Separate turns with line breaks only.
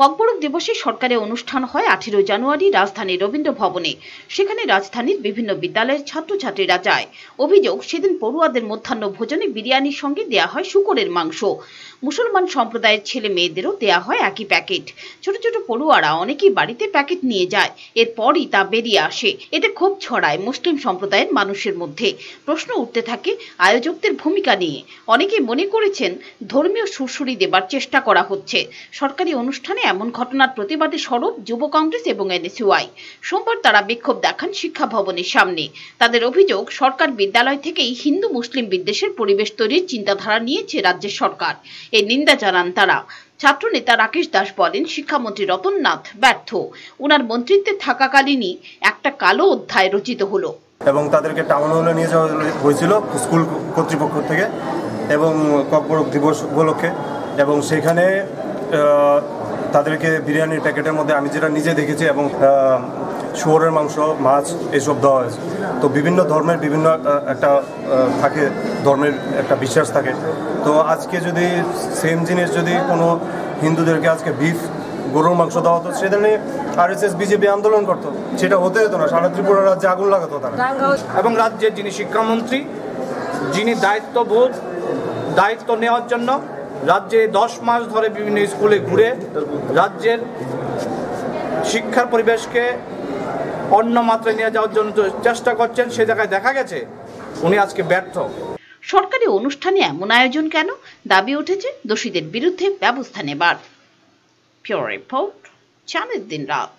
ককবরক দিবসে সরকারি অনুষ্ঠান হয় 18 জানুয়ারি রাজধানীর রবীন্দ্র ভবনে। সেখানে রাজধানীর বিভিন্ন বিদ্যালয়ের ছাত্রছাত্রীরা যায়। অভিযোগ, সেদিন পড়ুয়াদের মধ্যাহ্ন ভোজনে বিরিয়ানির সঙ্গে দেয়া হয় শূকরের মাংস। মুসলমান সম্প্রদায়ের ছেলে মেয়েদেরও দেয়া হয় একই প্যাকেট। ছোট ছোট পড়ুয়ারা অনেকেই বাড়িতে প্যাকেট নিয়ে যায়, এরপরই তা বেরিয়ে আসে। এতে ক্ষোভ ছড়ায় মুসলিম সম্প্রদায়ের মানুষের মধ্যে। প্রশ্ন উঠতে থাকে আয়োজকদের ভূমিকা নিয়ে। অনেকে মনে করেছেন ধর্মীয় সুরসুরি দেবার চেষ্টা করা হচ্ছে। সরকারি অনুষ্ঠানে এমন ঘটনার প্রতিবাদে সরব যুব কংগ্রেস এবং এনএসইউআই। সোমবার তারা বিক্ষোভ দেখান শিক্ষা ভবনের সামনে। তাদের অভিযোগ, সরকার বিদ্যালয় থেকেই হিন্দু মুসলিম বিদ্বেষের পরিবেশ তৈরির চিন্তাধারা নিয়েছে রাজ্যের সরকার। এই নিন্দা জানান তারা। ছাত্র নেতা রাকেশ দাস বলেন, শিক্ষামন্ত্রী রতননাথ ব্যর্থ। উনার মন্ত্রিত্বে থাকাকালীনই একটা কালো অধ্যায় রচিত হলো।
এবং তাদেরকে টাউন হলে নিয়ে যাওয়া হয়েছিল স্কুল কর্তৃপক্ষ থেকে এবং ককবরক দিবস উপলক্ষে, এবং সেখানে তাদেরকে বিরিয়ানির প্যাকেটের মধ্যে আমি যেটা নিজে দেখেছি এবং শুয়োরের মাংস, মাছ এসব দেওয়া হয়েছে। তো বিভিন্ন ধর্মের বিভিন্ন একটা থাকে, ধর্মের একটা বিশ্বাস থাকে। তো আজকে যদি সেম জিনিস যদি কোনো হিন্দুদেরকে আজকে বিফ, গরুর মাংস দেওয়া হতো, সেটা নিয়ে আরএসএস বিজেপি আন্দোলন করতো, সেটা হতে হতো না। সারা ত্রিপুরা রাজ্যে আগুন লাগাতো তারা।
এবং রাজ্যের যিনি শিক্ষামন্ত্রী, যিনি দায়িত্ব নেওয়ার জন্য রাজ্যে 10 মাস ধরে বিভিন্ন স্কুলে ঘুরে রাজ্যের শিক্ষার পরিবেশকে অন্য মাত্রায় নিয়ে যাওয়ার জন্য চেষ্টা করছেন, সে জায়গায় দেখা গেছে উনি আজকে ব্যর্থ।
সরকারি অনুষ্ঠানে এমন আয়োজন কেন? দাবি উঠেছে দোষীদের বিরুদ্ধে ব্যবস্থা নেবার। পিওর রিপোর্ট, চ্যানেল দিন রাত।